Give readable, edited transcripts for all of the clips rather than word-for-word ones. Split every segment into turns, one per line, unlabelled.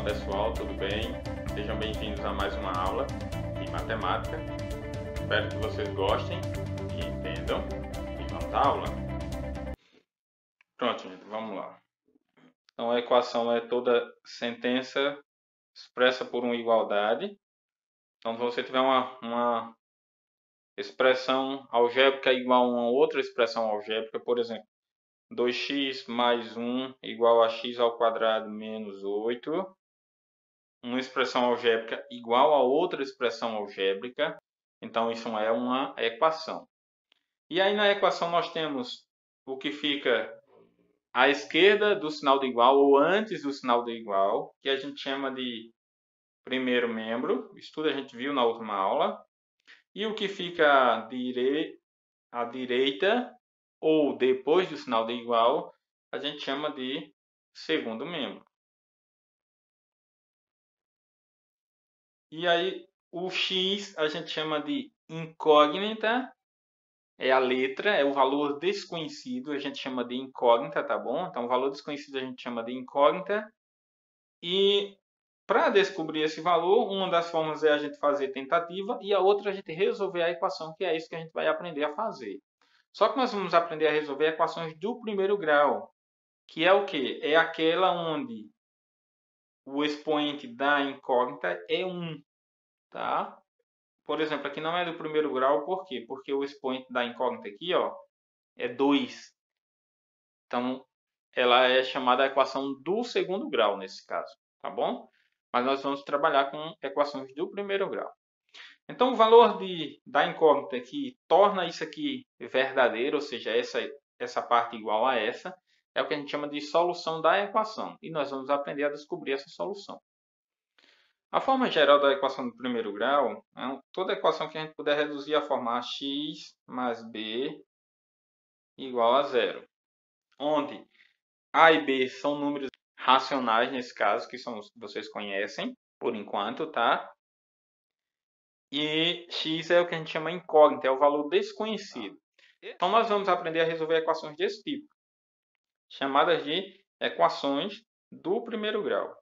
pessoal, tudo bem? Sejam bem-vindos a mais uma aula de matemática. Espero que vocês gostem e entendam. E vamos à aula. Pronto, gente, vamos lá. Então a equação é toda sentença expressa por uma igualdade. Então se você tiver uma expressão algébrica igual a uma outra expressão algébrica, por exemplo, 2x mais 1 igual a x ao quadrado menos 8. Uma expressão algébrica igual a outra expressão algébrica. Então, isso é uma equação. E aí, na equação, nós temos o que fica à esquerda do sinal de igual ou antes do sinal de igual, que a gente chama de primeiro membro. Isso tudo a gente viu na última aula. E o que fica à direita ou depois do sinal de igual, a gente chama de segundo membro. E aí, o x a gente chama de incógnita, é a letra, é o valor desconhecido, a gente chama de incógnita, tá bom? Então, o valor desconhecido a gente chama de incógnita. E para descobrir esse valor, uma das formas é a gente fazer tentativa e a outra é a gente resolver a equação, que é isso que a gente vai aprender a fazer. Só que nós vamos aprender a resolver equações do primeiro grau, que é o quê? É aquela onde o expoente da incógnita é 1. Tá? Por exemplo, aqui não é do primeiro grau, por quê? Porque o expoente da incógnita aqui, ó, é 2. Então, ela é chamada a equação do segundo grau, nesse caso, tá bom? Mas nós vamos trabalhar com equações do primeiro grau. Então, o valor da incógnita que torna isso aqui verdadeiro, ou seja, essa parte igual a essa, é o que a gente chama de solução da equação. E nós vamos aprender a descobrir essa solução. A forma geral da equação do primeiro grau é toda equação que a gente puder reduzir a forma x mais b igual a zero. Onde a e b são números racionais, nesse caso, que são os que vocês conhecem, por enquanto, tá? E x é o que a gente chama incógnita, é o valor desconhecido. Então, nós vamos aprender a resolver equações desse tipo, chamadas de equações do primeiro grau.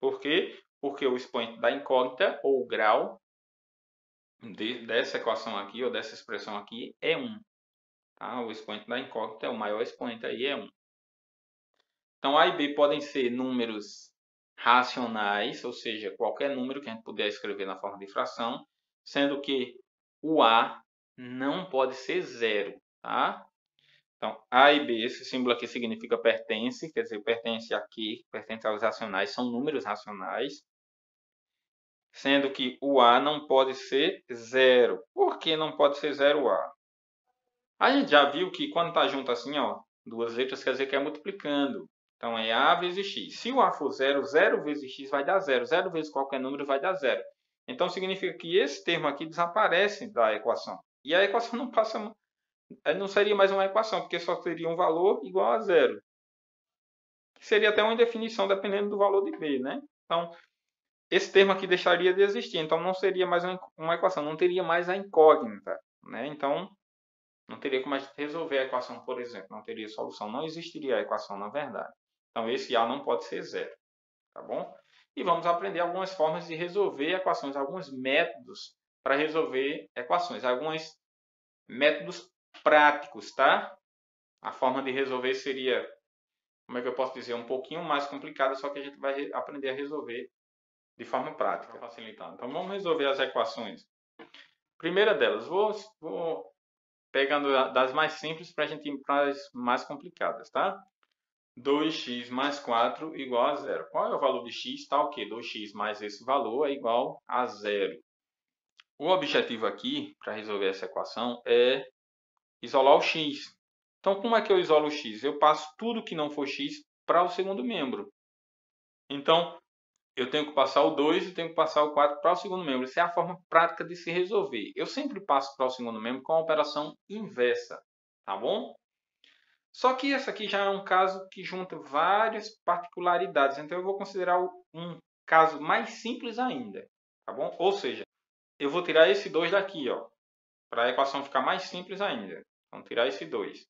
Por quê? Porque o expoente da incógnita, ou o grau, dessa equação aqui, ou dessa expressão aqui, é 1. Tá? O expoente da incógnita, o maior expoente aí é 1. Então, A e B podem ser números racionais, ou seja, qualquer número que a gente puder escrever na forma de fração, sendo que o A não pode ser zero. Tá? Então, A e B, esse símbolo aqui significa pertence, quer dizer, pertence aqui, pertence aos racionais, são números racionais. Sendo que o A não pode ser zero. Por que não pode ser zero A? A gente já viu que quando está junto assim, ó, duas letras quer dizer que é multiplicando. Então é A vezes X. Se o A for zero, 0 vezes X vai dar zero. 0 vezes qualquer número vai dar zero. Então significa que esse termo aqui desaparece da equação. E a equação não seria mais uma equação, porque só teria um valor igual a zero. Seria até uma indefinição dependendo do valor de B, né? Então, esse termo aqui deixaria de existir, então não seria mais uma equação, não teria mais a incógnita, né? Então, não teria como a gente resolver a equação, por exemplo, não teria solução, não existiria a equação na verdade. Então, esse A não pode ser zero, tá bom? E vamos aprender algumas formas de resolver equações, alguns métodos para resolver equações, alguns métodos práticos, tá? A forma de resolver seria, como é que eu posso dizer, um pouquinho mais complicada, só que a gente vai aprender a resolver de forma prática, facilitando. Então, vamos resolver as equações. Primeira delas, vou pegando das mais simples para a gente ir para as mais complicadas, tá? 2x mais 4 igual a zero. Qual é o valor de x? Está o quê? 2x mais esse valor é igual a zero. O objetivo aqui, para resolver essa equação, é isolar o x. Então, como é que eu isolo o x? Eu passo tudo que não for x para o segundo membro. Então, eu tenho que passar o 2 e tenho que passar o 4 para o segundo membro. Essa é a forma prática de se resolver. Eu sempre passo para o segundo membro com a operação inversa, tá bom? Só que esse aqui já é um caso que junta várias particularidades. Então, eu vou considerar um caso mais simples ainda, tá bom? Ou seja, eu vou tirar esse 2 daqui, ó, para a equação ficar mais simples ainda. Vamos tirar esse 2.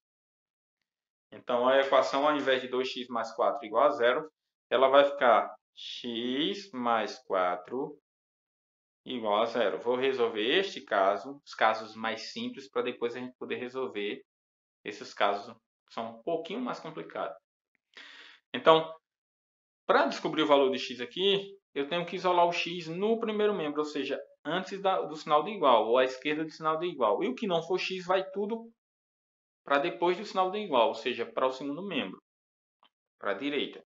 Então, a equação, ao invés de 2x mais 4 igual a zero, ela vai ficar x mais 4 igual a zero. Vou resolver este caso, os casos mais simples, para depois a gente poder resolver esses casos que são um pouquinho mais complicados. Então, para descobrir o valor de x aqui, eu tenho que isolar o x no primeiro membro, ou seja, antes do sinal de igual, ou à esquerda do sinal de igual. E o que não for x vai tudo para depois do sinal de igual, ou seja, para o segundo membro, para a direita.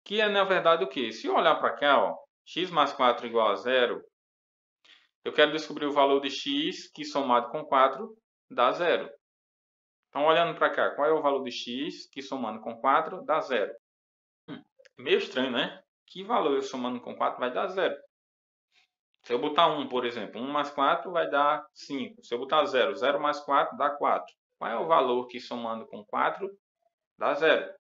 Que é, na verdade, o quê? Se eu olhar para cá, ó, x mais 4 igual a zero, eu quero descobrir o valor de x que somado com 4 dá zero. Então, olhando para cá, qual é o valor de x que somando com 4 dá zero? Meio estranho, né? Que valor eu somando com 4 vai dar zero? Se eu botar 1, por exemplo, 1 mais 4 vai dar 5. Se eu botar 0, 0 mais 4 dá 4. Qual é o valor que somando com 4 dá zero?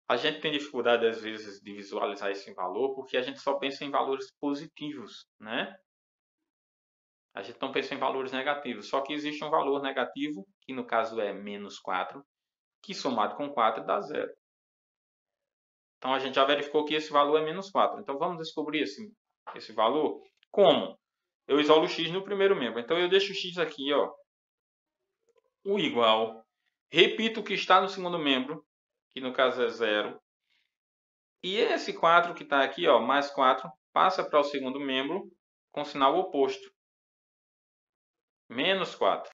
A gente tem dificuldade, às vezes, de visualizar esse valor porque a gente só pensa em valores positivos, né? A gente não pensa em valores negativos. Só que existe um valor negativo, que no caso é menos 4, que somado com 4 dá zero. Então, a gente já verificou que esse valor é menos 4. Então, vamos descobrir esse valor. Como? Eu isolo o x no primeiro membro. Então, eu deixo o x aqui, ó, o igual. Repito o que está no segundo membro, que no caso é zero. E esse 4 que está aqui, ó, mais 4, passa para o segundo membro com sinal oposto. Menos 4.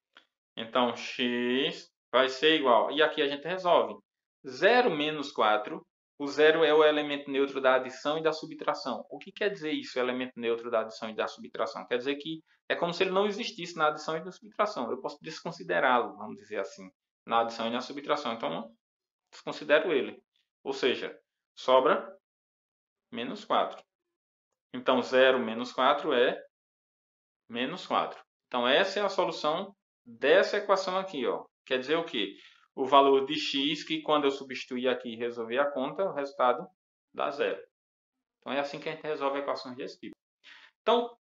Então, x vai ser igual. E aqui a gente resolve. 0 menos 4. O zero é o elemento neutro da adição e da subtração. O que quer dizer isso, o elemento neutro da adição e da subtração? Quer dizer que é como se ele não existisse na adição e na subtração. Eu posso desconsiderá-lo, vamos dizer assim, na adição e na subtração. Então, desconsidero ele. Ou seja, sobra menos 4. Então, 0 menos 4 é menos 4. Então, essa é a solução dessa equação aqui, ó. Quer dizer o quê? O valor de x, que quando eu substituir aqui e resolver a conta, o resultado dá zero. Então, é assim que a gente resolve equações desse tipo. Então,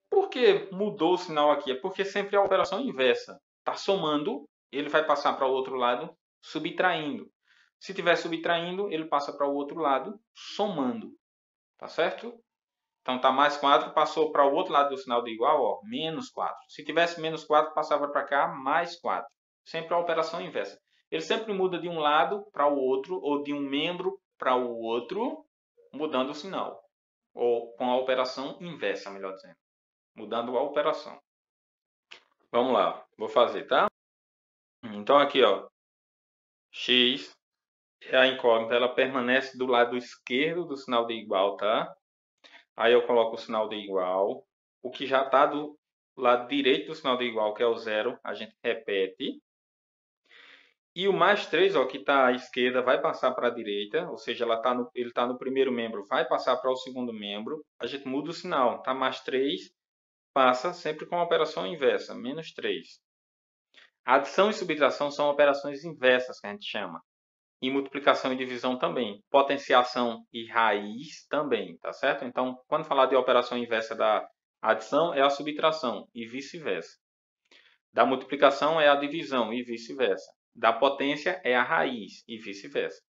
por que mudou o sinal aqui? É porque sempre é a operação inversa. Está somando, ele vai passar para o outro lado subtraindo. Se estiver subtraindo, ele passa para o outro lado somando. Tá certo? Então, está mais 4, passou para o outro lado do sinal de igual, ó, menos 4. Se tivesse menos 4, passava para cá, mais 4. Sempre a operação inversa. Ele sempre muda de um lado para o outro, ou de um membro para o outro, mudando o sinal. Ou com a operação inversa, melhor dizendo. Mudando a operação. Vamos lá, vou fazer, tá? Então, aqui, ó, x é a incógnita, ela permanece do lado esquerdo do sinal de igual, tá? Aí eu coloco o sinal de igual. O que já está do lado direito do sinal de igual, que é o zero, a gente repete. E o mais 3, ó, que está à esquerda, vai passar para a direita. Ou seja, ele está no primeiro membro, vai passar para o segundo membro. A gente muda o sinal. Tá mais 3, passa sempre com a operação inversa, menos 3. Adição e subtração são operações inversas, que a gente chama. E multiplicação e divisão também. Potenciação e raiz também, tá certo? Então, quando falar de operação inversa da adição, é a subtração e vice-versa. Da multiplicação é a divisão e vice-versa. Da potência é a raiz e vice-versa.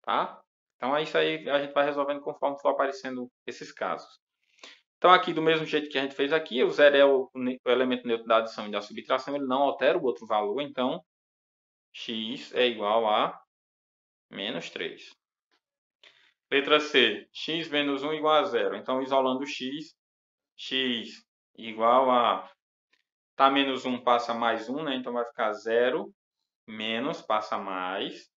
Tá? Então, é isso aí, a gente vai resolvendo conforme for aparecendo esses casos. Então, aqui, do mesmo jeito que a gente fez aqui, o zero é o elemento neutro da adição e da subtração, ele não altera o outro valor, então, x é igual a menos 3. Letra C, x menos 1 igual a zero. Então, isolando x, x igual a... Tá menos 1 passa mais 1, né? Então, vai ficar 0 menos passa mais.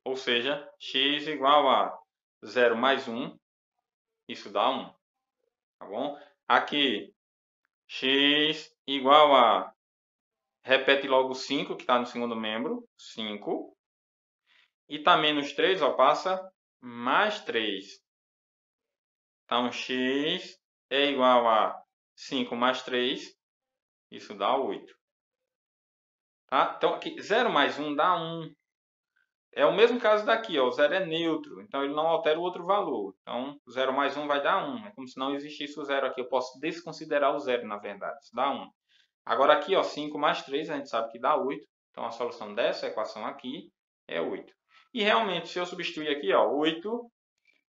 Ou seja, x igual a 0 mais 1. Isso dá 1. Tá bom? Aqui, x igual a... Repete logo 5, que está no segundo membro. 5. E tá menos 3, ó, passa mais 3. Então, x é igual a 5 mais 3. Isso dá 8. Tá? Então, aqui, 0 mais 1 dá 1. É o mesmo caso daqui. Ó, o 0 é neutro. Então, ele não altera o outro valor. Então, 0 mais 1 vai dar 1. É como se não existisse o 0 aqui. Eu posso desconsiderar o 0, na verdade. Isso dá 1. Agora, aqui, ó, 5 mais 3, a gente sabe que dá 8. Então, a solução dessa equação aqui é 8. E, realmente, se eu substituir aqui, ó, 8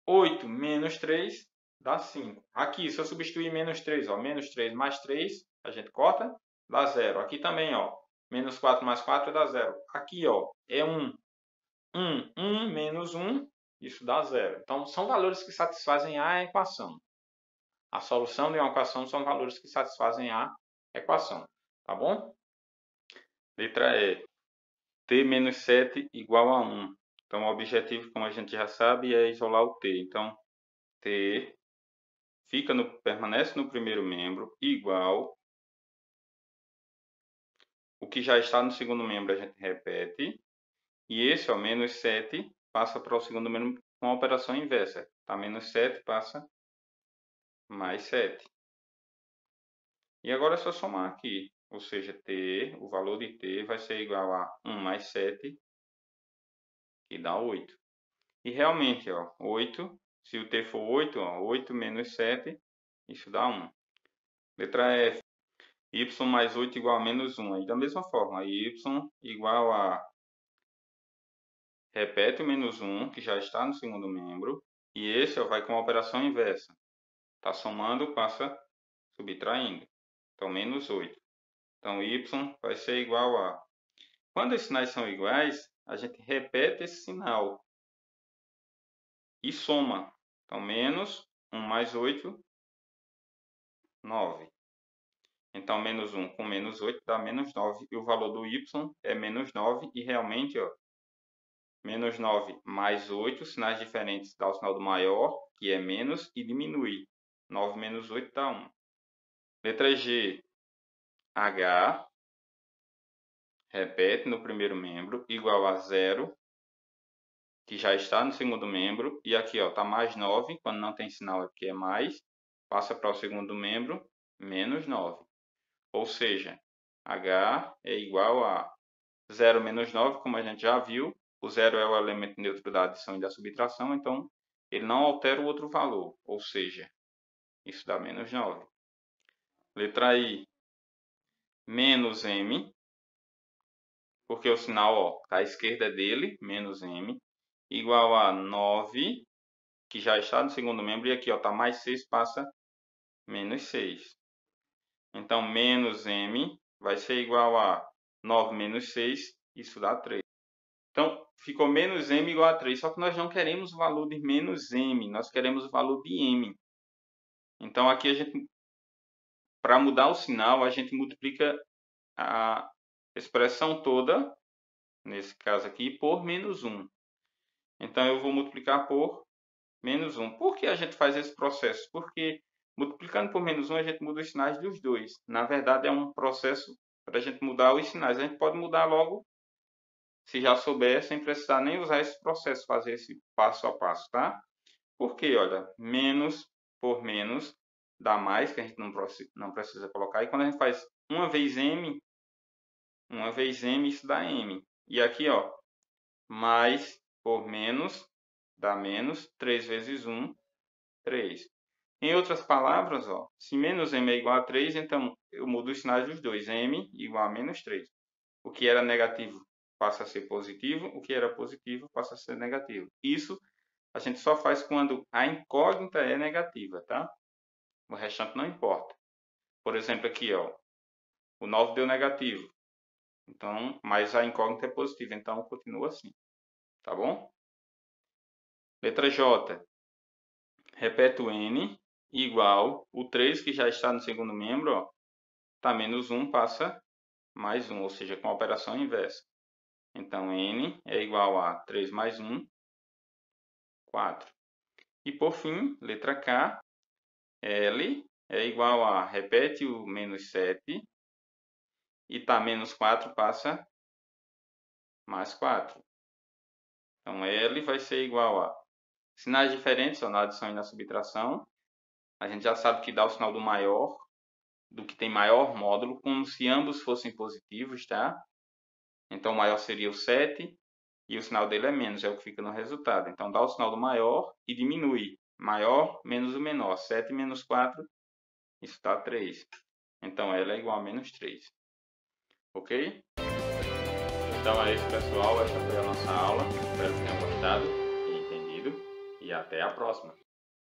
8 menos 3 dá 5. Aqui, se eu substituir menos 3, ó, menos 3 mais 3, a gente corta, dá 0. Aqui também, ó, menos 4 mais 4 dá 0. Aqui, ó, é 1. 1 menos 1, isso dá 0. Então, são valores que satisfazem a equação. A solução de uma equação são valores que satisfazem a equação. Tá bom? Letra E. T menos 7 igual a 1. Então, o objetivo, como a gente já sabe, é isolar o T. Então, T permanece no primeiro membro igual. O que já está no segundo membro a gente repete. E esse, ó, menos 7, passa para o segundo membro com a operação inversa. Tá? Menos 7 passa mais 7. E agora é só somar aqui. Ou seja, T, o valor de T vai ser igual a 1 mais 7, que dá 8. E realmente, ó, 8, se o T for 8, ó, 8 menos 7, isso dá 1. Letra F. Y mais 8 igual a menos 1. Aí da mesma forma, y igual a... Repete o menos 1, que já está no segundo membro. E esse, ó, vai com a operação inversa. Está somando, passa subtraindo. Então, menos 8. Então, y vai ser igual a... Quando os sinais são iguais, a gente repete esse sinal e soma. Então, menos 1 mais 8, 9. Então, menos 1 com menos 8 dá menos 9. E o valor do y é menos 9. E realmente, ó, menos 9 mais 8, sinais diferentes dá o sinal do maior, que é menos, e diminui. 9 menos 8 dá 1. Letra G. H. Repete no primeiro membro, igual a 0, que já está no segundo membro. E aqui, ó, tá mais 9, quando não tem sinal é porque é mais. Passa para o segundo membro, menos 9. Ou seja, H é igual a 0 menos 9, como a gente já viu. O 0 é o elemento neutro da adição e da subtração, então ele não altera o outro valor. Ou seja, isso dá menos 9. Letra I, menos M, porque o sinal está à esquerda dele, menos M, igual a 9, que já está no segundo membro, e aqui está mais 6, passa menos 6. Então, menos M vai ser igual a 9 menos 6, isso dá 3. Então, ficou menos M igual a 3, só que nós não queremos o valor de menos M, nós queremos o valor de M. Então, aqui a gente, para mudar o sinal, a gente multiplica a expressão toda, nesse caso aqui, por menos 1. Então, eu vou multiplicar por menos 1. Por que a gente faz esse processo? Porque multiplicando por menos 1, a gente muda os sinais dos dois. Na verdade, é um processo para a gente mudar os sinais. A gente pode mudar logo, se já souber, sem precisar nem usar esse processo, fazer esse passo a passo, tá? Porque, olha, menos por menos dá mais, que a gente não precisa colocar. E quando a gente faz uma vez m, isso dá m. E aqui, ó, mais por menos dá menos, 3 vezes 1, 3. Em outras palavras, ó, se menos m é igual a 3, então eu mudo os sinais dos dois. M igual a menos 3. O que era negativo passa a ser positivo, o que era positivo passa a ser negativo. Isso a gente só faz quando a incógnita é negativa, tá? O restante não importa. Por exemplo, aqui, ó, o 9 deu negativo. Então, mas a incógnita é positiva, então continua assim. Tá bom? Letra J. Repete o N igual o 3, que já está no segundo membro, ó, tá menos 1, passa mais 1, ou seja, com a operação inversa. Então, N é igual a 3 mais 1, 4. E por fim, letra K, L é igual a, repete o menos 7, e tá menos 4, passa mais 4. Então, L vai ser igual a sinais diferentes, ó, na adição e na subtração. A gente já sabe que dá o sinal do maior, do que tem maior módulo, como se ambos fossem positivos, tá? Então, o maior seria o 7 e o sinal dele é menos, é o que fica no resultado. Então, dá o sinal do maior e diminui. Maior menos o menor. 7 menos 4, isso dá 3. Então, ela é igual a menos 3. Ok? Então, é isso, pessoal. Essa foi a nossa aula. Espero que tenham gostado e entendido. e até a próxima.